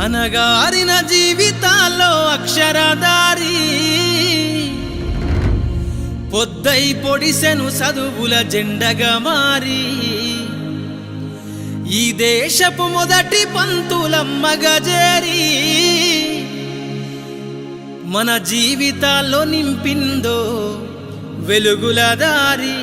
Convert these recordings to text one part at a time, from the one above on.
అనగారిన జీవితాల్లో అక్షరదారి పొద్దై పొడిసెను చదువుల జెండగా మారి ఈ దేశపు మొదటి పంతులమ్మగా చేరి మన జీవితాల్లో నింపిందో వెలుగుల దారి.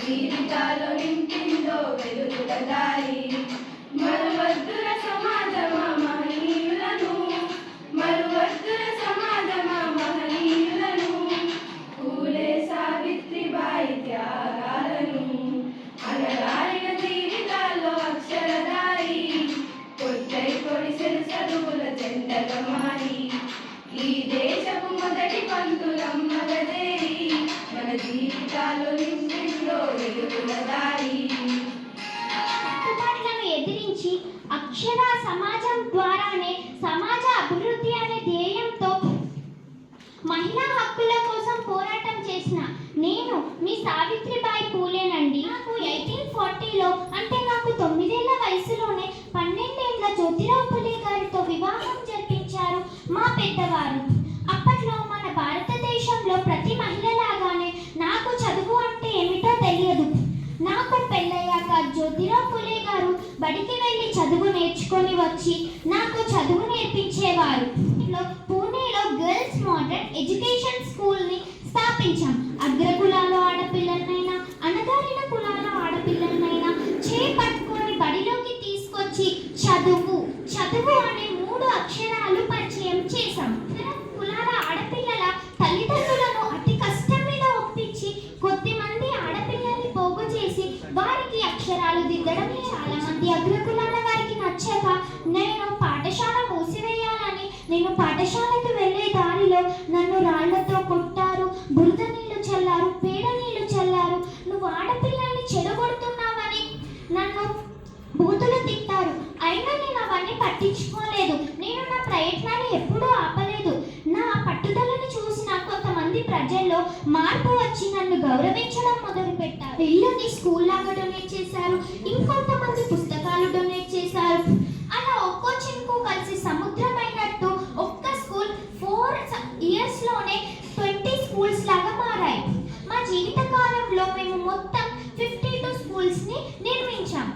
జీవితాల్లో నింపిందో వెలుగుల దారి. మరువద్దుల సమాజమా మహనీయులను, మరువద్దుల సమాజమా మహనీయులను, పూలే సావిత్రిబాయి త్యాగాలను. అనగారిన జీవితాల్లో అక్షరదారి పొద్దై పొడిసెను చదువుల జెండగా మారి ఈ దేశపు మొదటి పంతులమ్మగా చేరి మన జీవితాల్లో నింపిందో వెలుగుల దారి. కట్టుబాట్లను ఎదిరించి అక్షర సమాజం ద్వారానే సమాజ అభివృద్ధి అనే ధ్యేయంతో మహిళా హక్కుల కోసం పోరాటం చేసిన నేను మీ సావిత్రిబాయి పూలేనండి. నాకు 1840లో అంటే నాకు 9 ఏళ్ల వయసులోనే 12 ఏళ్ల జ్యోతిరావు పూలే గారితో వివాహం జరిపించారు మా పెద్దవారు. అప్పట్లో మన భారతదేశంలో ప్రతి మహిళలాగానే నాకు చదువు అంటే ఏమిటో తెలియదు. నాకు పెళ్ళయ్యాక జ్యోతిరావు పూలే గారు బడికి వెళ్ళి చదువు నేర్చుకొని వచ్చి నాకు చదువు నేర్పించేవారు. పూణేలో గర్ల్స్ మోడర్న్ ఎడ్యుకేషన్ స్కూల్ని స్థాపించాం. అగ్రకులాల ఆడపిల్లలనైనా అణగారిన కులాల ఆడపిల్లలనైనా చేపట్టుకొని బడిలోకి తీసుకొచ్చి చదువు చదువు అనే 3 అక్షరాలు పరిచయం చేశాం. కులాల ఆడపిల్లల తల్లిదండ్రులను అతి కష్టం మీద ఒప్పించి కొద్దిమంది ఆడపిల్లల్ని పోగు చేసి వారికి అక్షరాలు దిద్దడం చాలా మంది అగ్రకులాల వారికి నచ్చక నేను పాఠశాల మూసివేయాలని నేను పాఠశాలకు వెళ్ళే దారిలో నన్ను రాళ్లతో కొట్టారు, బురద నీళ్లు చల్లారు, పేడ నీళ్లు చల్లారు, నువ్వు ఆడపిల్లల్ని చెడగొడుతున్నావని నన్ను బూతులు తిట్టారు. అయినా నేను అవన్నీ పట్టించుకోలేదు. నేను నా ప్రయత్నాన్ని ఎప్పుడూ ఆపలేదు. నా పట్టుదలను చూసిన కొంతమంది ప్రజల్లో మార్పు వచ్చి నన్ను గౌరవించడం మొదలుపెట్టారు. ఇల్లుని స్కూల్ లాగా డొనేట్ చేశారు, ఇంకొంతమంది పుస్తకాలు డొనేట్ చేశారు. అలా ఒక్కో చినుకు కలిసి సముద్రమైనట్టు ఒక్క స్కూల్ 4 ఇయర్స్లోనే 20 స్కూల్స్ లాగా మారాయి. మా జీవిత కాలంలో మేము మొత్తం 52 స్కూల్స్ని నిర్మించాం.